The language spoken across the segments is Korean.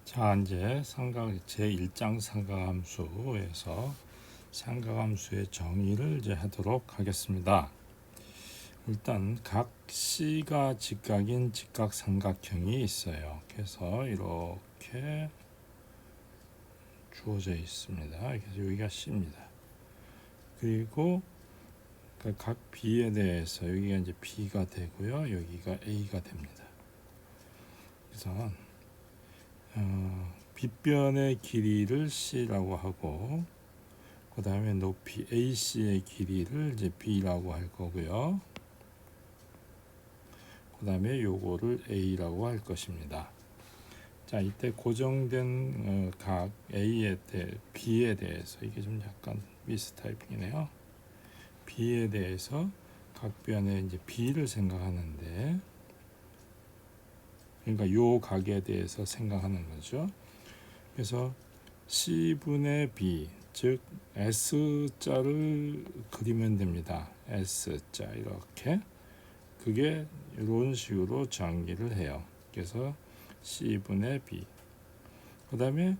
자, 이제 제1장 삼각함수에서 삼각함수의 정의를 이제 하도록 하겠습니다. 일단 각 C가 직각인 직각삼각형이 있어요. 그래서 이렇게 주어져 있습니다. 그래서 여기가 C입니다. 그리고 각 B에 대해서 여기가 이제 B가 되고요. 여기가 A가 됩니다. 그래서 빗변의 길이를 C라고 하고 그 다음에 높이 AC의 길이를 이제 B라고 할 거고요. 그 다음에 요거를 A라고 할 것입니다. 자, 이때 고정된 각 B에 대해서 이게 좀 약간 미스타이핑이네요. B에 대해서 각변의 이제 B를 생각하는데, 그러니까 요 각에 대해서 생각하는 거죠. 그래서 C분의 B, 즉 S자를 그리면 됩니다. S자 이렇게. 그게 이런 식으로 정의를 해요. 그래서 C분의 B. 그 다음에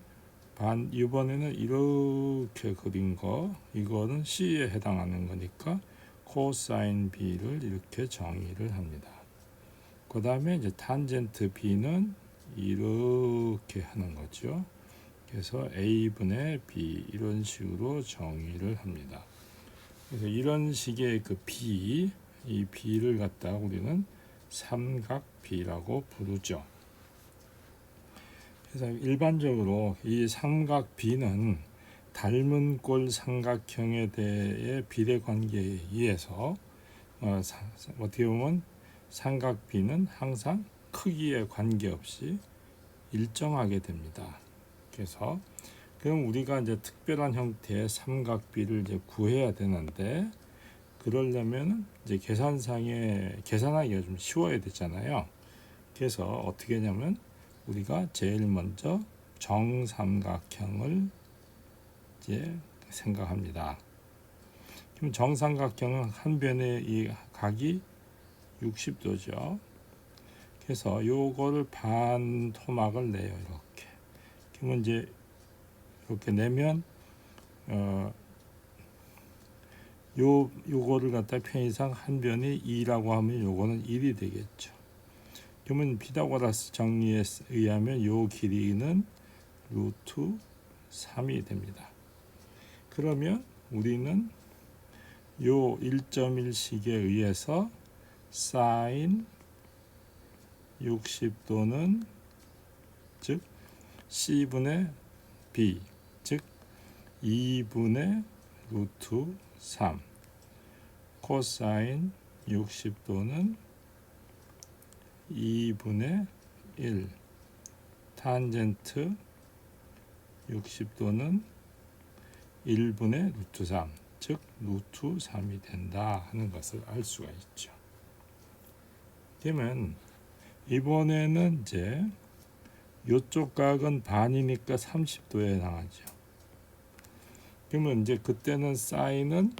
이번에는 이렇게 그린 거, 이거는 C에 해당하는 거니까 코사인 B를 이렇게 정의를 합니다. 그 다음에 이제 탄젠트 B는 이렇게 하는 거죠. 그래서 A분의 B 이런 식으로 정의를 합니다. 그래서 이런 식의 그 B, 이 B를 갖다가 우리는 삼각 B라고 부르죠. 그래서 일반적으로 이 삼각 B는 닮은 꼴 삼각형에 대해 비례 관계에 의해서 어떻게 보면 삼각 B는 항상 크기에 관계없이 일정하게 됩니다. 그래서 그럼 우리가 이제 특별한 형태의 삼각 B를 이제 구해야 되는데, 그러려면 이제 계산하기가 좀 쉬워야 되잖아요. 그래서 어떻게 하냐면 우리가 제일 먼저 정삼각형을 이제 생각합니다. 그럼 정삼각형은 한 변의 이 각이 60도죠. 그래서 요거를 반 토막을 내요. 이렇게. 그러면 이제 이렇게 내면 요거를 갖다 편의상 한 변이 2라고 하면 요거는 1이 되겠죠. 그러면 피타고라스 정리에 의하면 요 길이는 루트 3이 됩니다. 그러면 우리는 요 1.1식에 의해서 사인 60도는 즉 C분의 B, 즉 2분의 루트 3, 코사인 60도는 2분의 1, 탄젠트 60도는 1분의 루트 3, 즉 루트 3이 된다 하는 것을 알 수가 있죠. 그러면 이번에는 이제 이쪽 각은 반이니까 30도에 해당하죠. 그러면 이제 그때는 사인은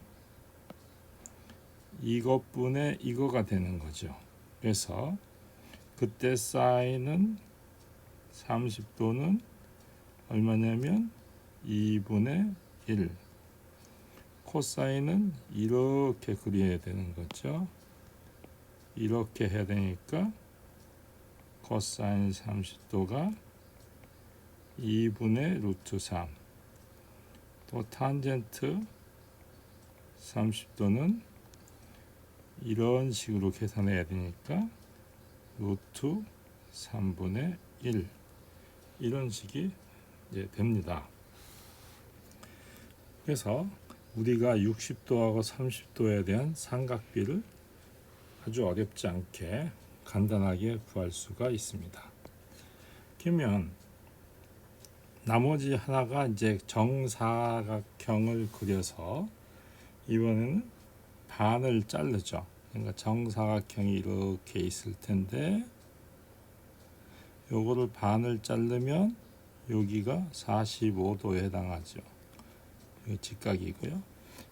이것분의 이거가 되는 거죠. 그래서 그때 사인은 30도는 얼마냐면 2분의 1, 코사인은 이렇게 그려야 되는 거죠. 이렇게 해야 되니까 코사인 30도가 2분의 루트 3, 또 탄젠트 30도는 이런 식으로 계산해야 되니까 루트 3분의 1 이런 식이 이제 됩니다. 그래서 우리가 60도하고 30도에 대한 삼각비를 아주 어렵지 않게 간단하게 구할 수가 있습니다. 그러면 나머지 하나가 이제 정사각형을 그려서 이번에는 반을 자르죠. 그러니까 정사각형이 이렇게 있을 텐데 요거를 반을 자르면 여기가 45도에 해당하죠. 여기 직각이고요.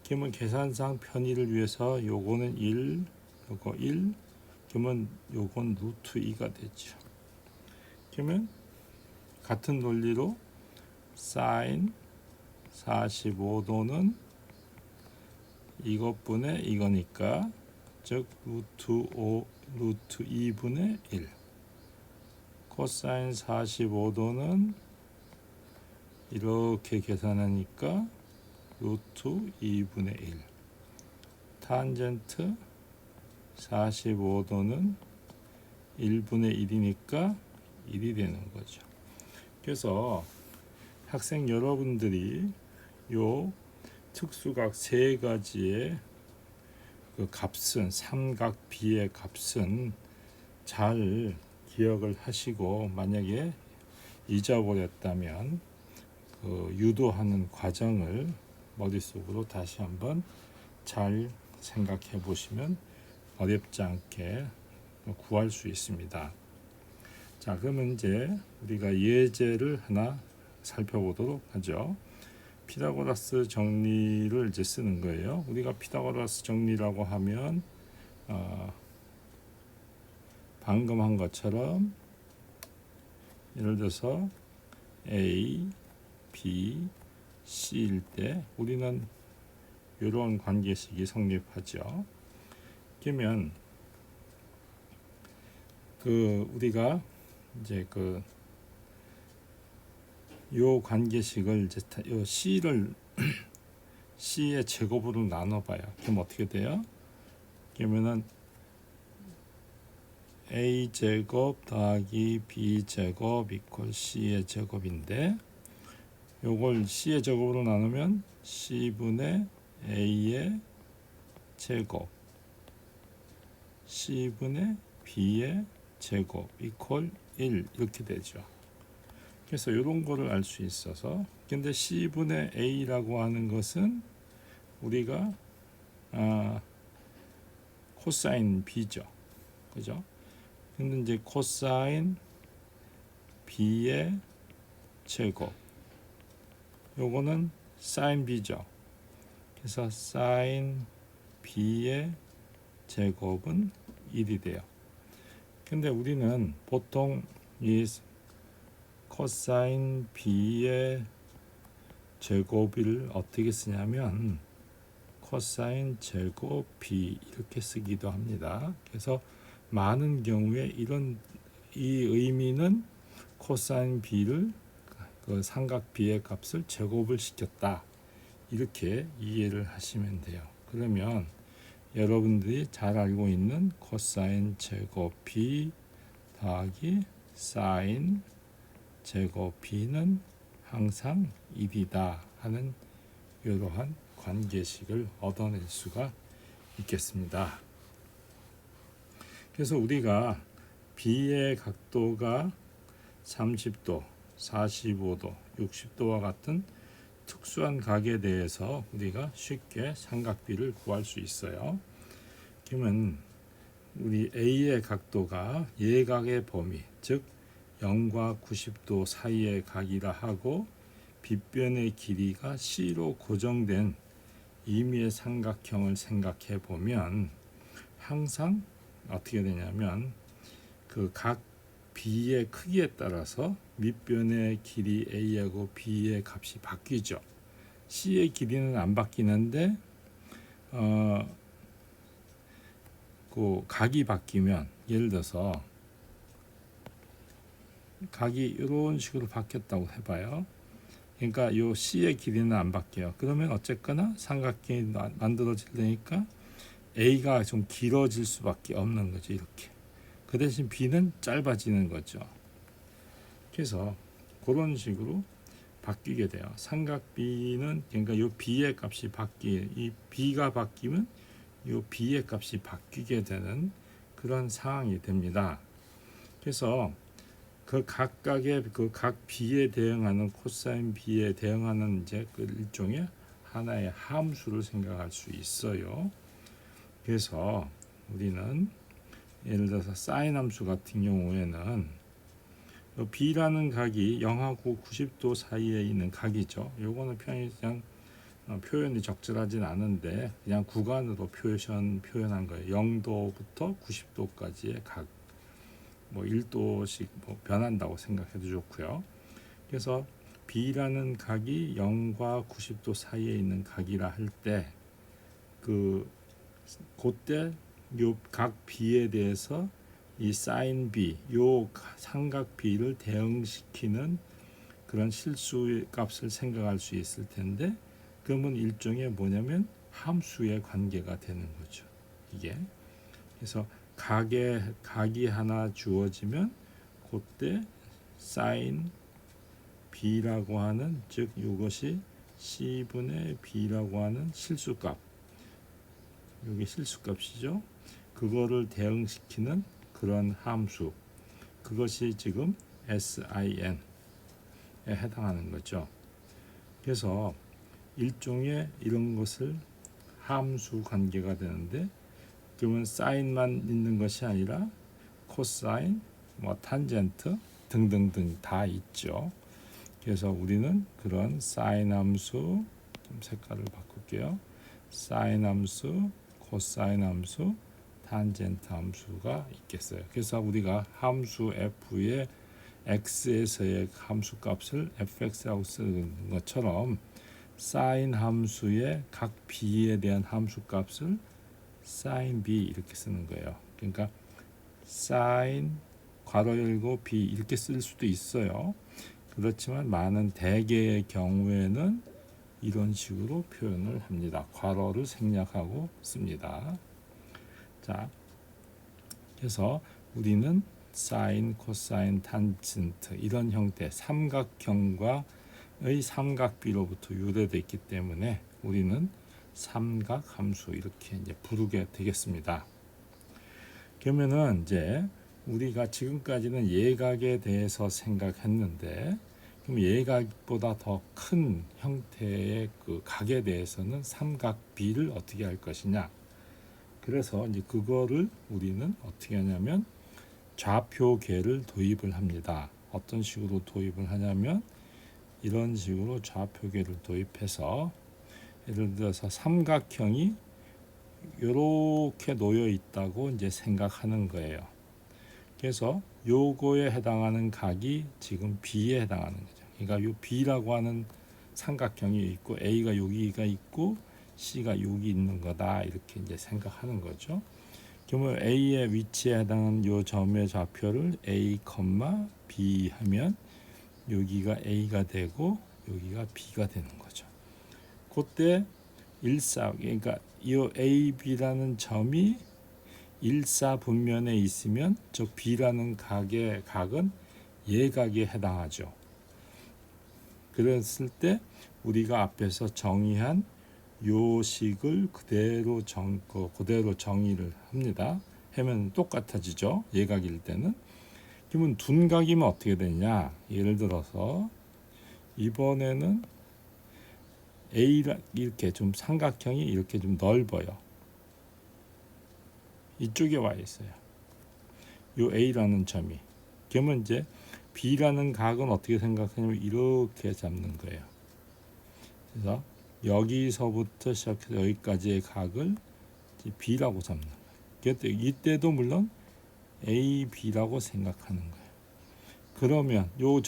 그러면 계산상 편의를 위해서 요거는 1, 요거 1, 그러면 요건 루트 2가 되죠. 그러면 같은 논리로 사인 45도는 이것분의 이거니까, 즉 루트 2분의 1. 코사인 45도는 이렇게 계산하니까 루트 2분의 1. 탄젠트 45도는 1분의 1이니까 1이 되는 거죠. 그래서 학생 여러분들이 요 특수각 세 가지의 그 값은, 삼각 B의 값은 잘 기억을 하시고, 만약에 잊어버렸다면 그 유도하는 과정을 머릿속으로 다시 한번 잘 생각해 보시면 어렵지 않게 구할 수 있습니다. 자, 그러면 이제 우리가 예제를 하나 살펴보도록 하죠. 피타고라스 정리를 이제 쓰는 거예요. 우리가 피타고라스 정리라고 하면 방금 한 것처럼 예를 들어서 A, B, C일 때 우리는 이런 관계식이 성립하죠. 그러면 우리가 이제 요 관계식을 이제 요 C를 C의 제곱으로 나눠봐요. 그럼 어떻게 돼요? 그러면은 A 제곱 더하기 B 제곱 이퀄 C의 제곱인데, 요걸 C의 제곱으로 나누면 C분의 A의 제곱 C분의 B의 제곱 이퀄 1 이렇게 되죠. 그래서 이런 거를 알 수 있어서, 근데 C분의 A라고 하는 것은 우리가 코사인 B죠. 그죠? 근데 이제 코사인 B의 제곱, 요거는 사인 B죠. 그래서 사인 B의 제곱은 1이 돼요. 근데 우리는 보통 이 코사인 B의 제곱을 어떻게 쓰냐면 코사인 제곱 B 이렇게 쓰기도 합니다. 그래서 많은 경우에 이 의미는 코사인 B를 그 삼각 B의 값을 제곱을 시켰다, 이렇게 이해를 하시면 돼요. 그러면 여러분들이 잘 알고 있는 코사인 제곱 B 더하기 사인 제곱 B는 항상 1이다 하는 이러한 관계식을 얻어낼 수가 있겠습니다. 그래서 우리가 B의 각도가 30도, 45도, 60도와 같은 특수한 각에 대해서 우리가 쉽게 삼각비를 구할 수 있어요. 그러면 우리 A의 각도가 예각의 범위, 즉 0과 90도 사이의 각이라 하고, 빗변의 길이가 C로 고정된 임의의 삼각형을 생각해 보면 항상 어떻게 되냐면 그 각 B의 크기에 따라서 밑변의 길이 A하고 B의 값이 바뀌죠. C의 길이는 안 바뀌는데 그 각이 바뀌면, 예를 들어서 각이 이런 식으로 바뀌었다고 해봐요. 그러니까 요 C의 길이는 안 바뀌어요. 그러면 어쨌거나 삼각형이 만들어지려니까 A가 좀 길어질 수밖에 없는 거죠. 이렇게. 그 대신 B는 짧아지는 거죠. 그래서 그런 식으로 바뀌게 돼요. 삼각 B는, 그러니까 요 B의 값이 이 B가 바뀌면 요 B의 값이 바뀌게 되는 그런 상황이 됩니다. 그래서 그 각각의 그 각 B에 대응하는 코사인 B에 대응하는 이제 그 일종의 하나의 함수를 생각할 수 있어요. 그래서 우리는 예를 들어서 사인 함수 같은 경우에는 B라는 각이 0하고 90도 사이에 있는 각이죠. 요거는 그냥 표현이 적절하진 않은데 그냥 구간으로 표현한 거예요. 0도부터 90도까지의 각, 뭐 1도씩 뭐 변한다고 생각해도 좋고요. 그래서 B라는 각이 0과 90도 사이에 있는 각이라 할 때 그때 요 각 B에 대해서 이 사인 B, 요 삼각 B를 대응시키는 그런 실수 값을 생각할 수 있을 텐데, 그러면 일종의 뭐냐면 함수의 관계가 되는 거죠. 이게. 그래서 각이 하나 주어지면 그때 사인 B라고 하는, 즉 이것이 C분의 B라고 하는 실수값, 여기 실수값이죠. 그거를 대응시키는 그런 함수, 그것이 지금 SIN에 해당하는 거죠. 그래서 일종의 이런 것을 함수 관계가 되는데, 그러면 사인만 있는 것이 아니라 코사인, 탄젠트 등등등 다 있죠. 그래서 우리는 그런 사인 함수, 좀 색깔을 바꿀게요. 사인 함수, 코사인 함수, 탄젠트 함수가 있겠어요. 그래서 우리가 함수 f의 x에서의 함수값을 fx라고 쓰는 것처럼 사인 함수의 각 b에 대한 함수값을 sin b 이렇게 쓰는 거예요. 그러니까 sin 괄호 열고 b 이렇게 쓸 수도 있어요. 그렇지만 많은 대개의 경우에는 이런 식으로 표현을 합니다. 괄호를 생략하고 씁니다. 자, 그래서 우리는 사인, 코사인, 탄젠트 이런 형태 삼각형과의 삼각비로부터 유래됐기 때문에 우리는 삼각함수 이렇게 이제 부르게 되겠습니다. 그러면은 이제 우리가 지금까지는 예각에 대해서 생각했는데, 그럼 예각보다 더 큰 형태의 그 각에 대해서는 삼각비를 어떻게 할 것이냐. 그래서 이제 그거를 우리는 어떻게 하냐면 좌표계를 도입을 합니다. 어떤 식으로 도입을 하냐면 이런 식으로 좌표계를 도입해서, 예를 들어서 삼각형이 이렇게 놓여 있다고 이제 생각하는 거예요. 그래서 요거에 해당하는 각이 지금 B에 해당하는 거죠. 그러니까 요 B라고 하는 삼각형이 있고 A가 여기가 있고 C가 여기 있는 거다, 이렇게 이제 생각하는 거죠. 그러면 A의 위치에 해당하는 요 점의 좌표를 A, B 하면 여기가 A가 되고 여기가 B가 되는 거죠. 그때 그러니까 이 A, B라는 점이 일사분면에 있으면 저 B라는 각은 예각에 해당하죠. 그랬을 때 우리가 앞에서 정의한 요식을 그대로 정의를 합니다. 하면 똑같아지죠. 예각일 때는. 그러면 둔각이면 어떻게 되냐? 예를 들어서 이번에는 A라 이렇게 좀 삼각형이 이렇게 좀 넓어요. 이쪽에 와 있어요. 요 A라는 점이. 그러면 이제 B라는 각은 어떻게 생각하냐면 이렇게 잡는 거예요. 그래서 여기서부터 시작해서 여기까지의 각을 B라고 잡는 거예요. 이때도 물론 A, B라고 생각하는 거예요. 그러면 요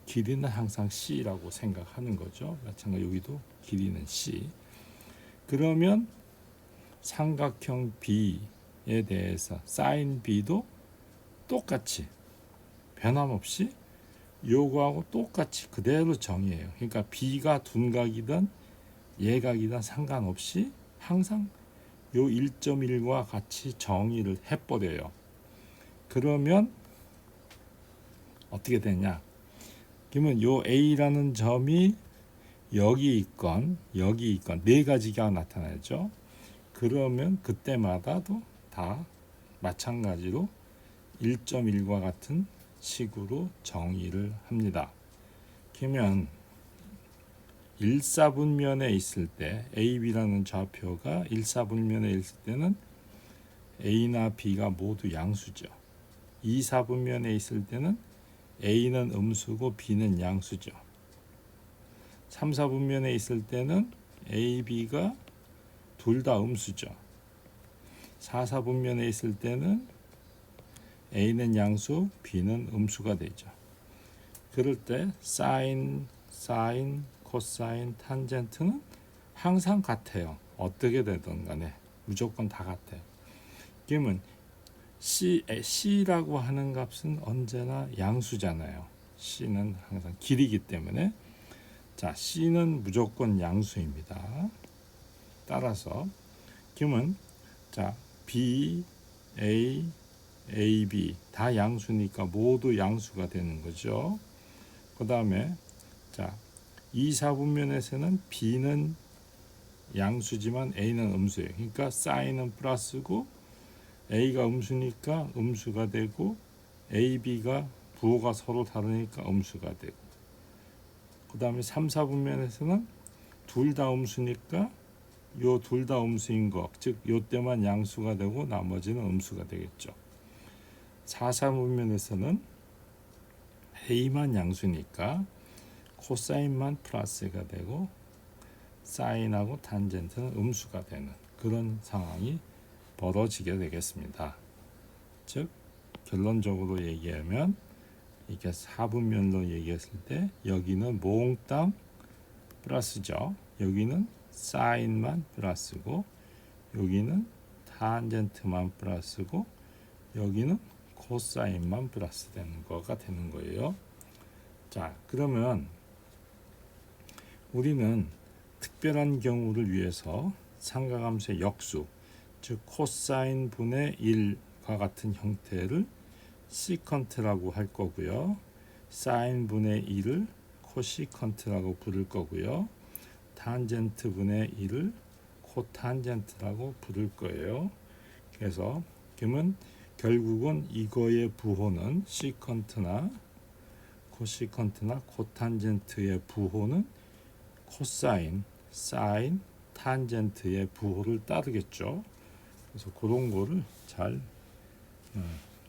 길이는 항상 C라고 생각하는 거죠. 마찬가지로 여기도 길이는 C. 그러면 삼각형 B에 대해서 sin B도 똑같이 변함없이 요거하고 똑같이 그대로 정의해요. 그러니까 B가 둔각이든 예각이든 상관없이 항상 요 1.1과 같이 정의를 해버려요. 그러면 어떻게 되냐? 그러면 요 A라는 점이 여기 있건 네 가지가 나타나죠. 그러면 그때마다도 다 마찬가지로 1.1과 같은 식으로 정의를 합니다. 그러면 일사분면에 있을 때 AB라는 좌표가 일사분면에 있을 때는 A나 B가 모두 양수죠. 이사분면에 있을 때는 A는 음수고 B는 양수죠. 3사분면에 있을 때는 A, B가 둘 다 음수죠. 4사분면에 있을 때는 A는 양수, B는 음수가 되죠. 그럴 때 사인, 코사인, 탄젠트는 항상 같아요. 어떻게 되든 간에 무조건 다 같아요. 그러면 C라고 하는 값은 언제나 양수잖아요. C는 항상 길이기 때문에 자, C는 무조건 양수입니다. 따라서 그러면 자, B, A, AB 다 양수니까 모두 양수가 되는 거죠. 그 다음에 자, 2사분면에서는 B는 양수지만 A는 음수예요. 그러니까 사인은 플러스고 A가 음수니까 음수가 되고 AB가 부호가 서로 다르니까 음수가 되고 그 다음에 3, 4분면에서는 둘 다 음수니까 요 둘 다 음수인 거, 즉 요때만 양수가 되고 나머지는 음수가 되겠죠. 4, 3분면에서는 A만 양수니까 코사인만 플러스가 되고 사인하고 탄젠트는 음수가 되는 그런 상황이 벌어지게 되겠습니다. 즉 결론적으로 얘기하면 이게 4분면로 얘기했을 때 여기는 몽땅 플러스죠. 여기는 사인만 플러스고 여기는 탄젠트만 플러스고 여기는 코사인만 플러스 되는 거가 되는 거예요. 자, 그러면 우리는 특별한 경우를 위해서 삼각함수의 역수, 즉 코사인 분의 1과 같은 형태를 시컨트라고 할 거고요. 사인 분의 1을 코시컨트라고 부를 거고요. 탄젠트 분의 1을 코탄젠트라고 부를 거예요. 그래서 그러면 결국은 이거의 부호는 시컨트나 코시컨트나 코탄젠트의 부호는 코사인, 사인, 탄젠트의 부호를 따르겠죠. 그래서 그런 거를 잘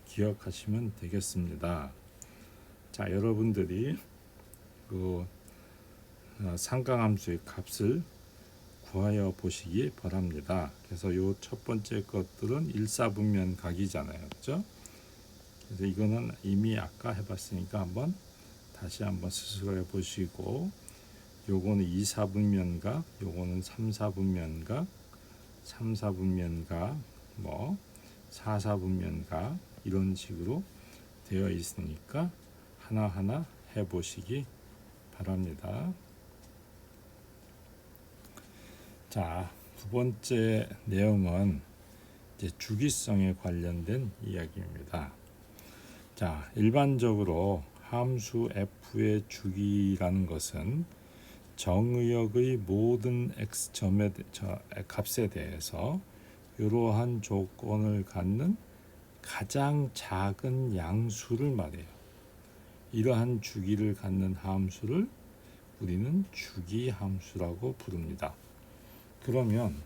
기억하시면 되겠습니다. 자, 여러분들이 그 삼각함수의 값을 구하여 보시기 바랍니다. 그래서 요 첫 번째 것들은 1사분면 각이잖아요. 그죠? 그래서 이거는 이미 아까 해봤으니까 다시 한번 스스로 해보시고 요거는 2사분면각, 요거는 3사분면각, 3사분면각, 4사분면각 이런 식으로 되어 있으니까 하나하나 해보시기 바랍니다. 자, 두 번째 내용은 이제 주기성에 관련된 이야기입니다. 자, 일반적으로 함수 f의 주기라는 것은 정의역의 모든 x점의 값에 대해서 이러한 조건을 갖는 가장 작은 양수를 말해요. 이러한 주기를 갖는 함수를 우리는 주기함수라고 부릅니다. 그러면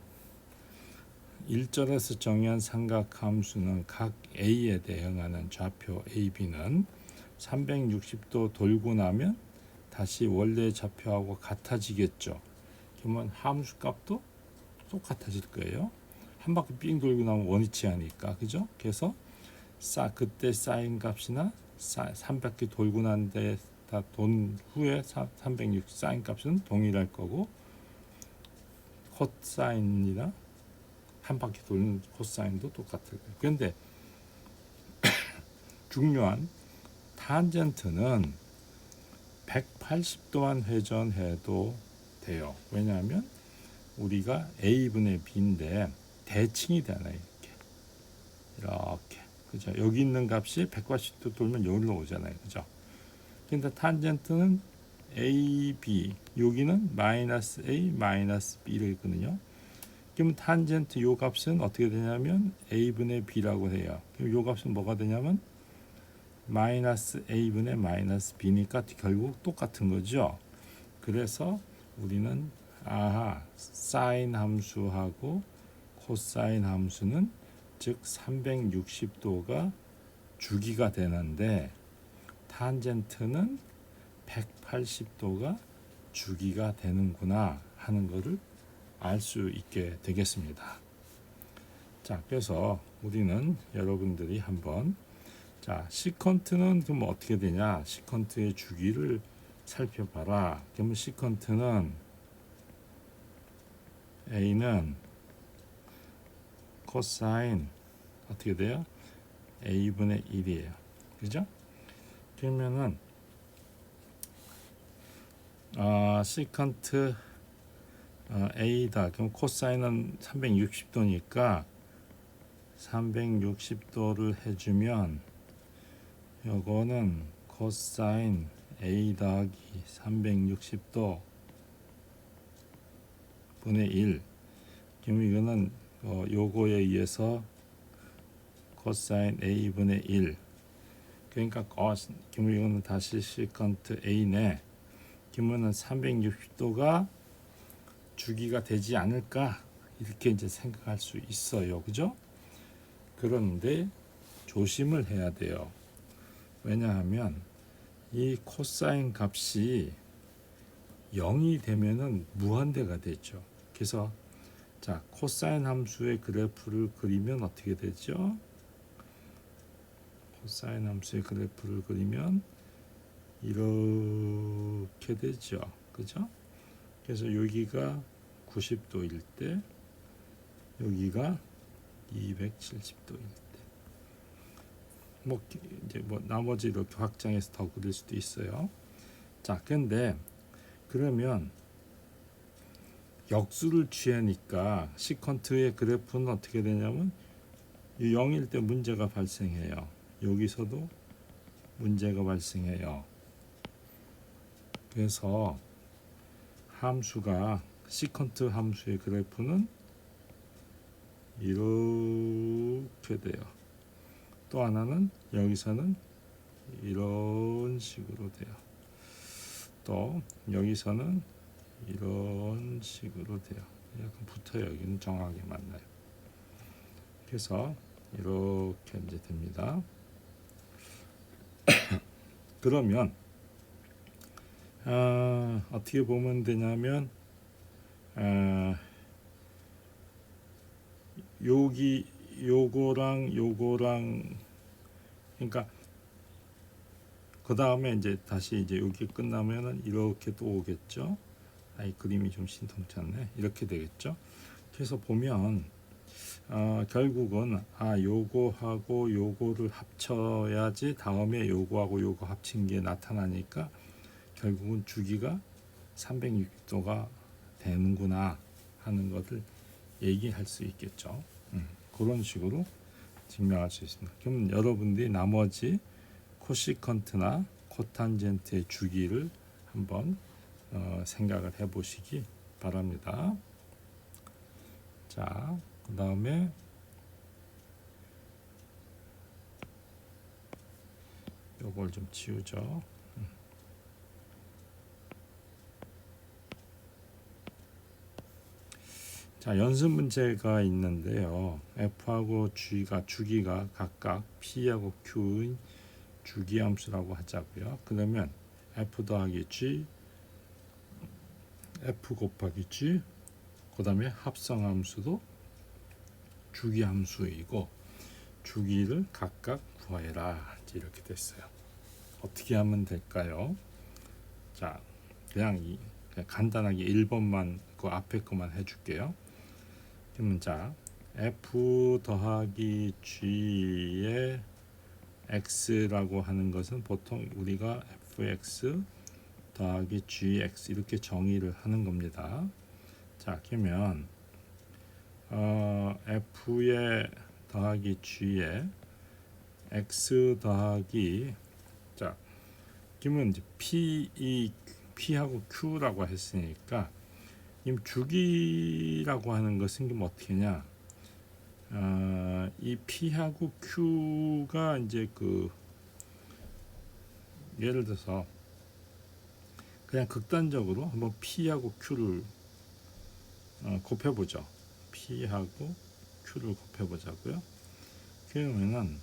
1절에서 정의한 삼각함수는 각 A에 대응하는 좌표 AB는 360도 돌고 나면 다시 원래 좌표하고 같아지겠죠. 그러면 함수값도 똑같아질 거예요. 한 바퀴 삥 돌고 나면 원위치 하니까, 그죠? 그래서 그때 사인 값이나 300개 돌고 난 데 다 돈 후에 360 사인 값은 동일할 거고 코사인이나 한 바퀴 돌는 코사인도 똑같을 거예요. 그런데 중요한 탄젠트는 180도만 회전해도 돼요. 왜냐하면 우리가 A분의 B인데 대칭이 되잖아요. 이렇게. 그죠? 여기 있는 값이 180도 돌면 여기로 오잖아요. 그죠? 근데 탄젠트는 AB, 여기는 마이너스 A, 마이너스 B를 있거든요. 그럼 탄젠트 요 값은 어떻게 되냐면 A분의 B라고 해요. 그럼 요 값은 뭐가 되냐면 마이너스 A분의 마이너스 B니까 결국 똑같은 거죠. 그래서 우리는 사인 함수하고 코사인 함수는 즉 360도가 주기가 되는데 탄젠트는 180도가 주기가 되는구나 하는 것을 알 수 있게 되겠습니다. 자, 그래서 우리는 여러분들이 한번 자, 시컨트는 그럼 어떻게 되냐? 시컨트의 주기를 살펴봐라. 그러면 시컨트는 A는 코사인 어떻게 돼요? A분의 1이에요. 그죠? 그러면은 시컨트 A다. 그럼 코사인은 360도니까 360도를 해주면 요거는 코사인 A 더하기 360도 분의 1. 그럼 이거는 요거에 의해서 코사인 A 분의 1. 그러니까 그럼 이거는 다시 시컨트 A네. 그러면은 360도가 주기가 되지 않을까 이렇게 이제 생각할 수 있어요. 그죠? 그런데 조심을 해야 돼요. 왜냐하면 이 코사인 값이 0이 되면은 무한대가 되죠. 그래서 자, 코사인 함수의 그래프를 그리면 어떻게 되죠? 코사인 함수의 그래프를 그리면 이렇게 되죠. 그죠? 그래서 여기가 90도일 때 여기가 270도일 때 뭐 이제 뭐 나머지 이렇게 확장해서 더 그릴 수도 있어요. 자, 근데 그러면 역수를 취하니까 시컨트의 그래프는 어떻게 되냐면 0일 때 문제가 발생해요. 여기서도 문제가 발생해요. 그래서 함수가 시컨트 함수의 그래프는 이렇게 돼요. 또 하나는 여기서는 이런 식으로 돼요. 또 여기서는 이런 식으로 돼요. 약간 붙어요. 여기는 정확하게 맞나요. 그래서 이렇게 이제 됩니다. 그러면 어떻게 보면 되냐면 여기 요거랑 그러니까 그 다음에 이제 다시 이제 여기 끝나면은 이렇게 또 오겠죠. 이 그림이 좀 신통찮네. 이렇게 되겠죠. 그래서 보면 결국은 요거하고 요거를 합쳐야지 다음에 요거하고 요거 합친 게 나타나니까 결국은 주기가 360도가 되는구나 하는 것을 얘기할 수 있겠죠. 그런 식으로 증명할 수 있습니다. 그럼 여러분들이 나머지 코시컨트나 코탄젠트의 주기를 한번 생각을 해보시기 바랍니다. 자, 그 다음에 요걸 좀 지우죠. 자, 연습 문제가 있는데요. F하고 주기가 각각 P하고 Q의 주기함수라고 하자고요. 그러면 F 더하기 G, F 곱하기 G, 그 다음에 합성함수도 주기함수이고 주기를 각각 구하여라. 이렇게 됐어요. 어떻게 하면 될까요? 자, 그냥 간단하게 1번만 그 앞에 것만 해줄게요. 그러면 자, F 더하기 G의 X라고 하는 것은 보통 우리가 FX 더하기 GX 이렇게 정의를 하는 겁니다. 자, 그러면 F의 더하기 G의 X 더하기 자, 그러면 이제 P하고 Q라고 했으니까 이 주기라고 하는 것은 뭐 어떻게냐? 이 P하고 Q가 이제 예를 들어서 그냥 극단적으로 한번 P하고 Q를 곱해보죠. P하고 Q를 곱해보자고요. 그러면은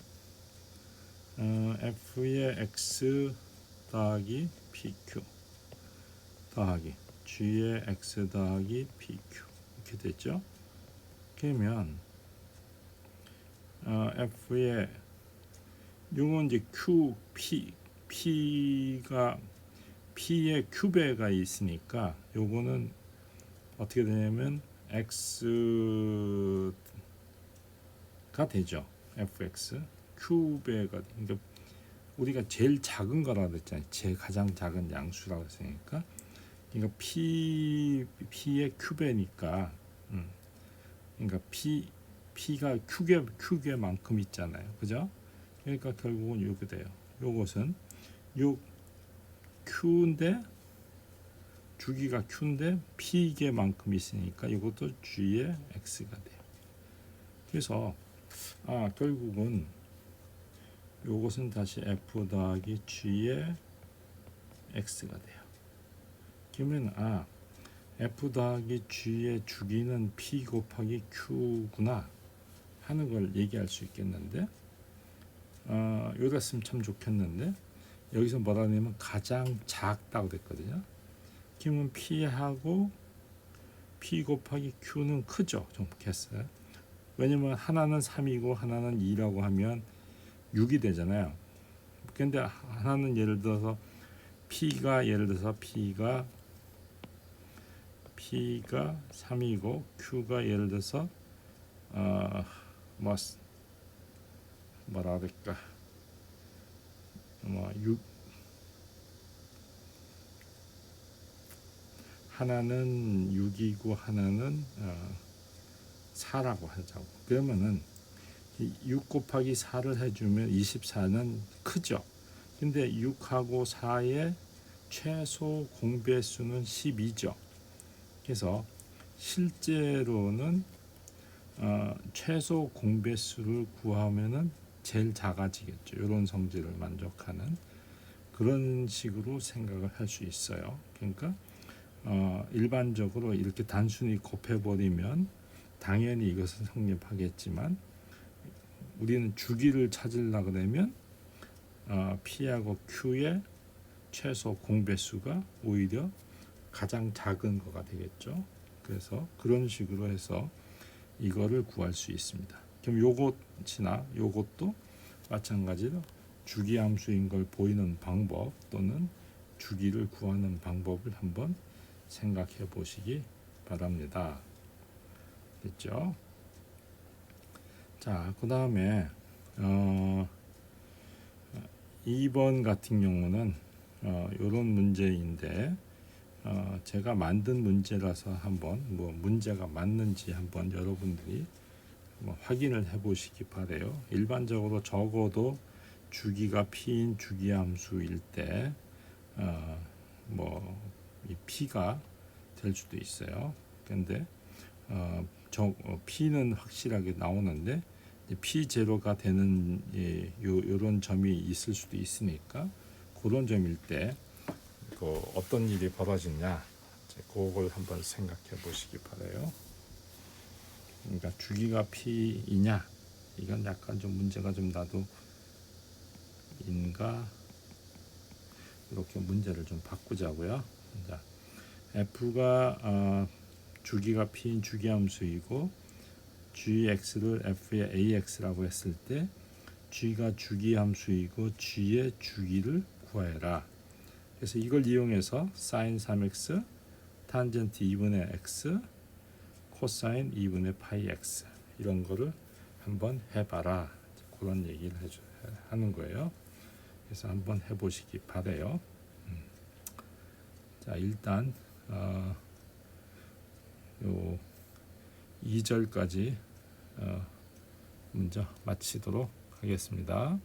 F의 X 더하기 PQ 더하기 G의 X 더하기 PQ 이렇게 됐죠. 그러면 F의 요건 이제 P가 P의 큐베가 있으니까 요거는 어떻게 되냐면 X가 되죠. fx 큐베가, 그러니까 우리가 제일 작은 거라 그랬잖아요. 제 가장 작은 양수라고 했으니까, 그러니까 P의 큐베니까, 그러니까 P가 큐게만큼 있잖아요. 그죠? 그러니까 결국은 이렇게 돼요. 요것은 요 Q인데, 주기가 Q인데 P개만큼 있으니까 이것도 G의 X가 돼요. 그래서 결국은 요것은 다시 F 더하기 G의 X가 돼요. 그러면 F 더하기 G의 주기는 P 곱하기 Q구나 하는 걸 얘기할 수 있겠는데, 여기다 쓰면 참 좋겠는데, 여기서 뭐라 하냐면 가장 작다고 됐거든요. 그러면 P하고 P 곱하기 Q는 크죠. 좋겠어요. 왜냐면 하나는 3이고 하나는 2라고 하면 6이 되잖아요. 근데 하나는 예를 들어서 P가 3이고 Q가 예를 들어서 뭐라 그럴까, 6, 하나는 6이고 하나는 4라고 하자고. 그러면은 6 곱하기 4를 해주면 24는 크죠. 근데 6하고 4의 최소 공배수는 12죠. 그래서 실제로는 최소 공배수를 구하면은 제일 작아지겠죠. 이런 성질을 만족하는 그런 식으로 생각을 할 수 있어요. 그러니까 일반적으로 이렇게 단순히 곱해버리면 당연히 이것은 성립하겠지만, 우리는 주기를 찾으려고 그러면 P하고 Q의 최소 공배수가 오히려 가장 작은 거가 되겠죠. 그래서 그런 식으로 해서 이거를 구할 수 있습니다. 그럼 요것도 마찬가지로 주기 함수인 걸 보이는 방법 또는 주기를 구하는 방법을 한번 생각해 보시기 바랍니다. 됐죠? 자, 그 다음에 2번 같은 경우는 이런 문제인데, 제가 만든 문제라서 한번 문제가 맞는지 한번 여러분들이 확인을 해 보시기 바래요. 일반적으로 적어도 주기가 P인 주기함수일 때 이 P가 될 수도 있어요. 근데 P는 확실하게 나오는데 P0가 되는 요런 점이 있을 수도 있으니까, 그런 점일 때 어떤 일이 벌어지냐, 그걸 한번 생각해 보시기 바래요. 그러니까 주기가 P이냐, 이건 약간 좀 문제가 좀 나도 인가, 이렇게 문제를 좀 바꾸자고요. 자, F가 주기가 P인 주기함수이고 Gx를 F의 AX라고 했을 때 G가 주기함수이고 G의 주기를 구해라. 그래서 이걸 이용해서 sin 3x, 탄젠트 2분의 x, 코사인 2분의 파이 x, 이런 거를 한번 해봐라, 그런 얘기를 하는 거예요. 그래서 한번 해보시기 바래요. 자, 일단 요 2절까지 먼저 마치도록 하겠습니다.